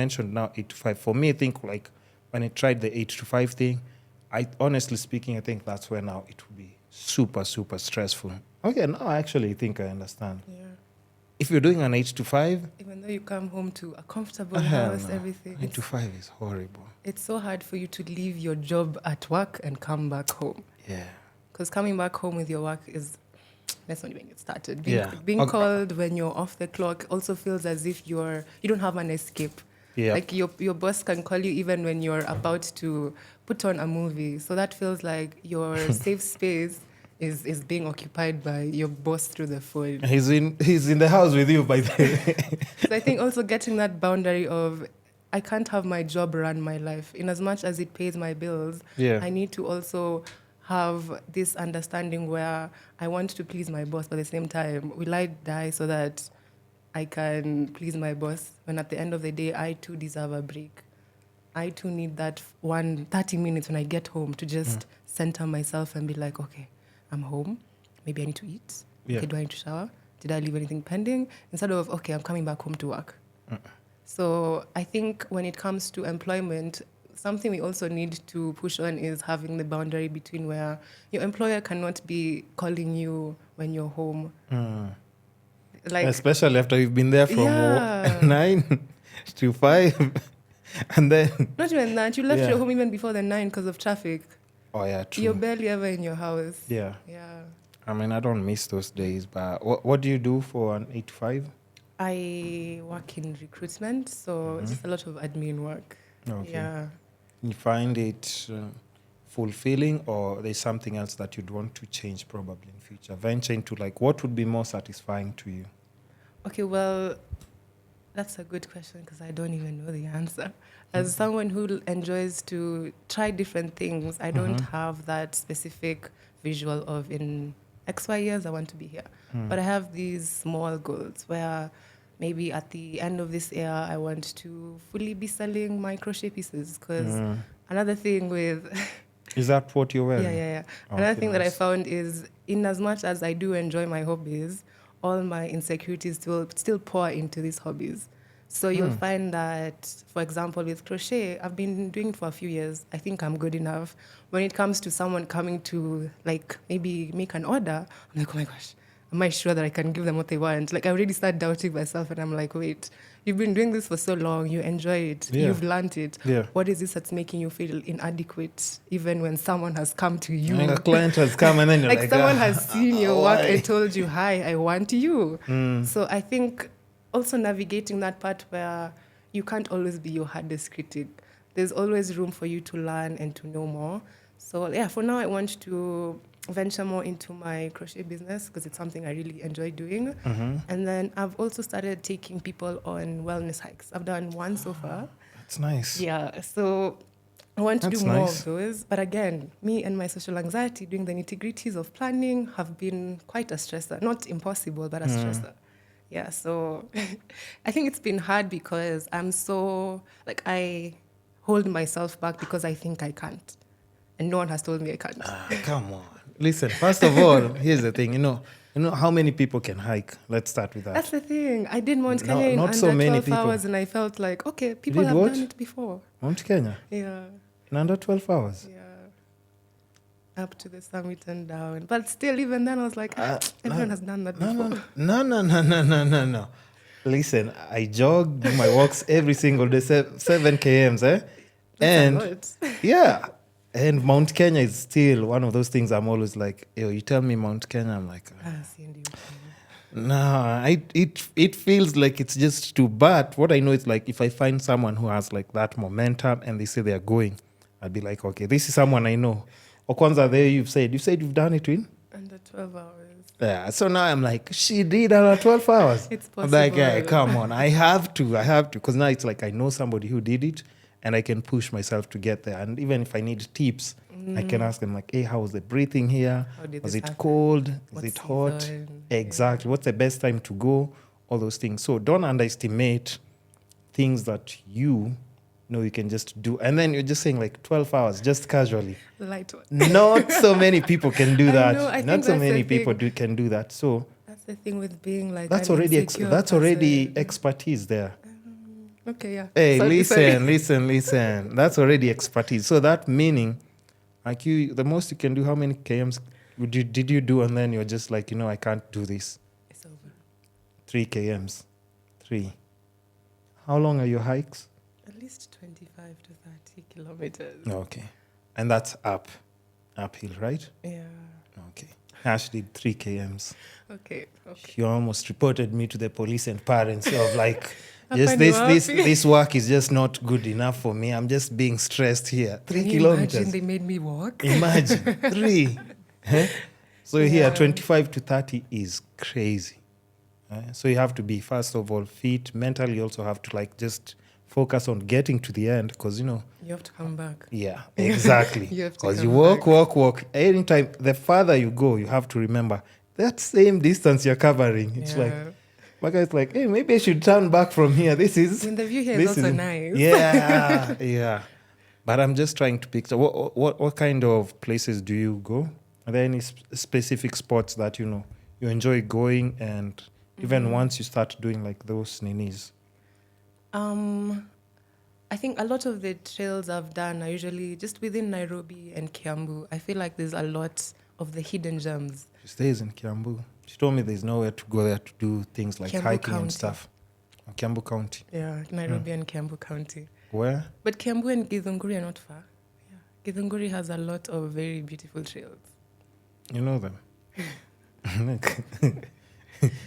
mentioned now 8 to 5. For me, I think like when I tried the 8 to 5 thing, I honestly speaking, I think that's where now it would be super, super stressful. Okay, now I actually think I understand. Yeah. If you're doing an 8 to 5, Even though you come home to a comfortable house, no. everything. 8 to 5 is horrible. It's so hard for you to leave your job at work and come back home. Yeah. Because coming back home with your work is, let's not even get started. Yeah. Being Okay. called when you're off the clock also feels as if you don't have an escape. Yeah. Like your boss can call you even when you're about to put on a movie. So that feels like your safe space is being occupied by your boss through the phone. He's in the house with you, by the way. So I think also getting that boundary of I can't have my job run my life. In as much as it pays my bills, Yeah. I need to also have this understanding where I want to please my boss, but at the same time, will I die so that I can please my boss when at the end of the day, I too deserve a break. I too need that 30 minutes when I get home to just center myself and be like, okay, I'm home. Maybe I need to eat. Yeah. Okay, do I need to shower? Did I leave anything pending? Instead of, okay, I'm coming back home to work. So I think when it comes to employment, something we also need to push on is having the boundary between where your employer cannot be calling you when you're home. Like, especially after you've been there from Yeah. 9 to 5. And then, not even that, you left Yeah. your home even before the 9 because of traffic. oh yeah, true. You're barely ever in your house. Yeah. Yeah. I mean, I don't miss those days, but what do you do for an 8 to 5? I work in recruitment, so just a lot of admin work. Okay. Yeah. You find it fulfilling, or there's something else that you'd want to change probably in future? Venture into like what would be more satisfying to you? Okay, well, that's a good question because I don't even know the answer. As someone who enjoys to try different things, I don't have that specific visual of in X, Y years I want to be here. But I have these small goals where maybe at the end of this year, I want to fully be selling my crochet pieces because another thing with... Is that what you're wearing? Yeah. Okay, Another thing that I nice. found is, in as much as I do enjoy my hobbies, all my insecurities will still pour into these hobbies. So you'll find that, for example, with crochet, I've been doing it for a few years. I think I'm good enough. When it comes to someone coming to, like, maybe make an order, I'm like, oh my gosh, am I sure that I can give them what they want? Like, I already start doubting myself, and I'm like, wait, you've been doing this for so long, you enjoy it, Yeah. you've learned it. Yeah. What is this that's making you feel inadequate, even when someone has come to you? And a client has come and then you're like like, someone has seen your work why? and told you, hi, I want you. So I think also navigating that part where you can't always be your hardest critic. There's always room for you to learn and to know more. So yeah, for now I want to venture more into my crochet business because it's something I really enjoy doing. And then I've also started taking people on wellness hikes. I've done one so far. That's nice. Yeah, so I want to That's do more nice. of those. But again, me and my social anxiety doing the nitty-gritties of planning have been quite a stressor. Not impossible, but a stressor. Yeah, so I think it's been hard because I'm so, like, I hold myself back because I think I can't. And no one has told me I can't. Come on. Listen, first of all, here's the thing. You know how many people can hike? Let's start with that. That's the thing. I did Mount No, Kenya in not under so many 12 people. hours and I felt like, okay, people did have what? done it before. Mount Kenya Yeah, in under 12 hours. yeah. Up to the summit and down. But still, even then, I was like, everyone has done that before. No. Listen, I jog, do my walks every single day, 7 kms, That's and a lot. yeah, and Mount Kenya is still one of those things. I'm always like, yo, you tell me Mount Kenya, I'm like, nah. It feels like it's just too bad. What I know is like if I find someone who has like that momentum and they say they're going, I'd be like, okay, this is someone I know. Okwanza, there you said you've done it in Under 12 hours. yeah. So now I'm like, she did under 12 hours. It's I'm like, yeah, possible. come on, I have to, because now it's like I know somebody who did it, and I can push myself to get there. And even if I need tips, I can ask them like, hey, how was the breathing here? How did Was this it happen? cold? What Is it hot? season? Exactly. What's the best time to go? All those things. So don't underestimate things that you know you can just do. And then you're just saying like 12 hours, just casually. Light one. Not so many people can do I that. know, I Not think so that's the many people thing. can do that. So That's the thing with being like that's an already insecure that's already person. expertise there. Okay, yeah. Hey, Sorry. listen. That's already expertise. So that meaning, like the most you can do, how many kms did you do? And then you're just like, I can't do this. It's over. 3 kms. 3. How long are your hikes? At least 25 to 30 kilometers. Okay. And that's uphill, right? Yeah. Okay. Ash did 3 kms. Okay. You almost reported me to the police and parents of like, I just find you this work is just not good enough for me. I'm just being stressed here. 3 Can you kilometers. imagine they made me walk? Imagine 3. Huh? So here, Yeah. 25 to 30 is crazy. So you have to be, first of all, fit. Mentally, you also have to like just focus on getting to the end because, You have to come back. Yeah, exactly. You have to Because come you back. walk. Anytime, the farther you go, you have to remember that same distance you're covering. It's like, my guy's like, hey, maybe I should turn back from here. This is... When the view here is also nice. Yeah, yeah. But I'm just trying to picture, what kind of places do you go? Are there any specific spots that, you enjoy going and even once you start doing like those ninis? I think a lot of the trails I've done are usually just within Nairobi and Kiambu. I feel like there's a lot of the hidden gems. She stays in Kiambu. She told me there's nowhere to go there to do things like Kiambu hiking County. and stuff. Kiambu County. Yeah, Nairobi and Kiambu County. Where? But Kiambu and Githunguri are not far. Yeah. Githunguri has a lot of very beautiful trails. You know them?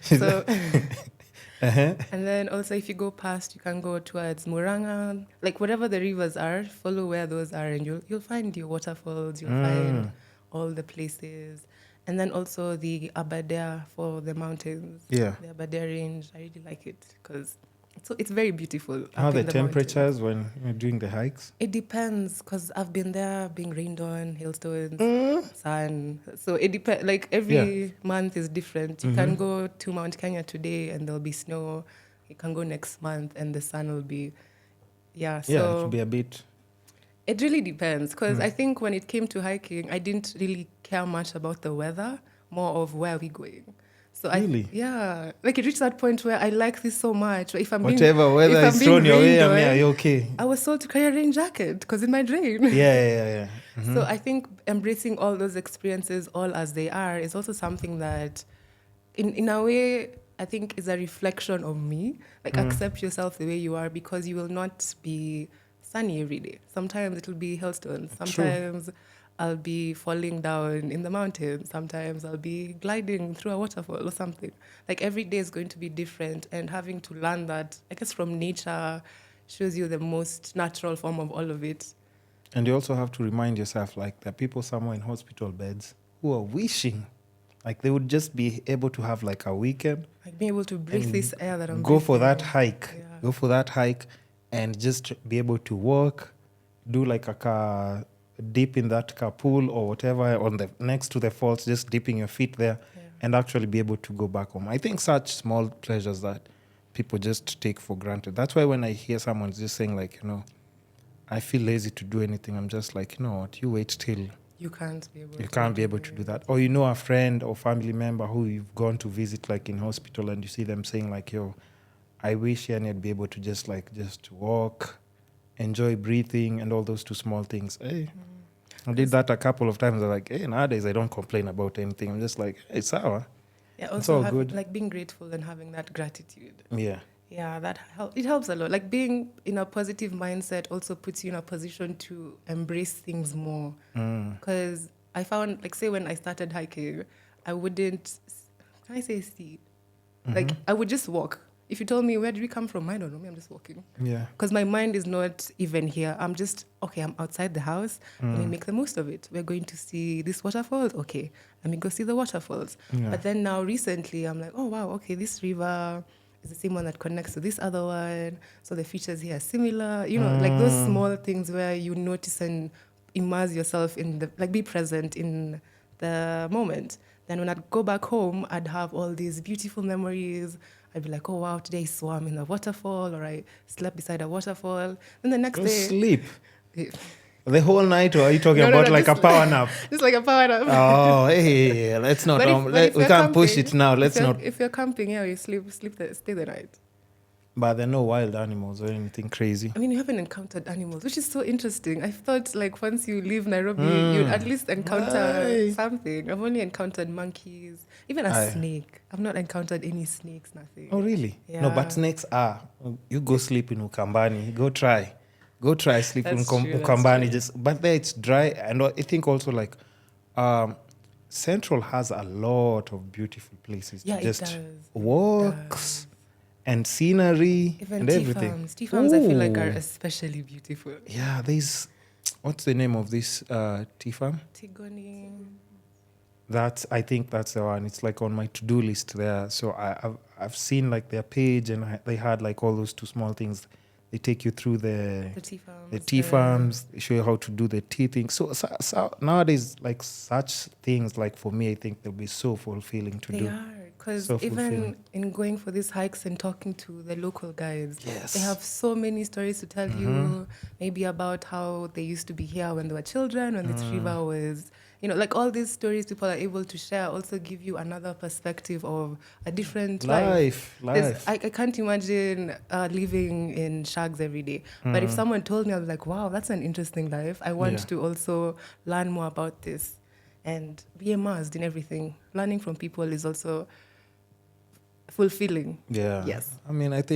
So, and then also if you go past, you can go towards Muranga, like whatever the rivers are, follow where those are, and you'll find your waterfalls, you'll find all the places. And then also the Aberdare for the mountains. Yeah. The Aberdare range, I really like it because it's very beautiful. How are the mountains. temperatures when you're doing the hikes? It depends because I've been there being rained on, hailstones, sun. So it depends. Like every month is different. You can go to Mount Kenya today and there'll be snow. You can go next month and the sun will be, Yeah, So it will be a bit... it really depends because I think when it came to hiking, I didn't really care much about the weather, more of where we're going. So Really? Like it reached that point where I like this so much. If I'm Whatever weather is thrown your way, are you okay? I was told to carry a rain jacket because it might rain. Yeah. So I think embracing all those experiences all as they are is also something that, in a way, I think is a reflection of me. Like accept yourself the way you are because you will not be sunny every day. Sometimes it'll be hailstones. Sometimes I'll be falling down in the mountains. Sometimes I'll be gliding through a waterfall or something. Like every day is going to be different, and having to learn that, I guess, from nature shows you the most natural form of all of it. And you also have to remind yourself, like, there are people somewhere in hospital beds who are wishing, like, they would just be able to have, like, a weekend. Like being able to breathe this air that I'm Go for breathing. that hike. Yeah. Go for that hike and just be able to walk, do, like, a dip in that pool or whatever on the next to the falls, just dipping your feet there and actually be able to go back home. I think such small pleasures that people just take for granted. That's why when I hear someone just saying, like, I feel lazy to do anything, I'm just like, you know what, you wait till you can't be able to do that. Or a friend or family member who you've gone to visit, like in hospital, and you see them saying, like, yo, I wish I'd be able to just walk, enjoy breathing and all those two small things. Hey, I did that a couple of times. I'm like, hey, nowadays I don't complain about anything. I'm just like, hey, it's sour. Yeah, it's also all good. Like being grateful and having that gratitude. Yeah, that it helps a lot. Like being in a positive mindset also puts you in a position to embrace things more. Because I found, like, say when I started hiking, I wouldn't, can I say see? Like I would just walk. If you told me, where did we come from? I don't know. I'm just walking. Yeah. Because my mind is not even here. I'm just, okay, I'm outside the house. Let me make the most of it. We're going to see this waterfalls. Okay, let me go see the waterfalls. Yeah. But then now recently, I'm like, oh, wow, okay, this river is the same one that connects to this other one. So the features here are similar. Like those small things where you notice and immerse yourself in be present in the moment. Then when I'd go back home, I'd have all these beautiful memories. I'd be like, oh, wow, today I swam in a waterfall, or I slept beside a waterfall. Then the next day... Sleep? The whole night, or are you talking about like a power nap? Just like a power nap. Oh, hey, let's not... we can't push it now. Let's not... If you're camping, you stay the night. But there are no wild animals or anything crazy. I mean, you haven't encountered animals, which is so interesting. I thought like once you leave Nairobi, you'd at least encounter Aye. something. I've only encountered monkeys, even a Aye. snake. I've not encountered any snakes, nothing. Oh, really? Yeah. No, but snakes are. You go sleep in Ukambani. Go try sleep in That's true, that's Ukambani. true. Just but there it's dry, and I think also like, Central has a lot of beautiful places Yeah, to it just does. walks and scenery Even and tea everything. farms. Tea farms, I feel like are Ooh. especially beautiful. Yeah, there's what's the name of this tea farm? Tigoni. I think that's the one. It's like on my to-do list there. So I've seen like their page, and they had like all those two small things. They take you through The tea farms. the tea farms. They show you how to do the tea thing. So nowadays, like such things, like for me, I think they'll be so fulfilling to They do. are. Because So even fulfilling. in going for these hikes and talking to the local guides, Yes. they have so many stories to tell you, maybe about how they used to be here when they were children, when this river was, like all these stories people are able to share also give you another perspective of a different life. I can't imagine living in shags every day. But if someone told me, I was like, wow, that's an interesting life. I want Yeah. to also learn more about this and be immersed in everything. Learning from people is also fulfilling. Yeah. Yes. I mean, I think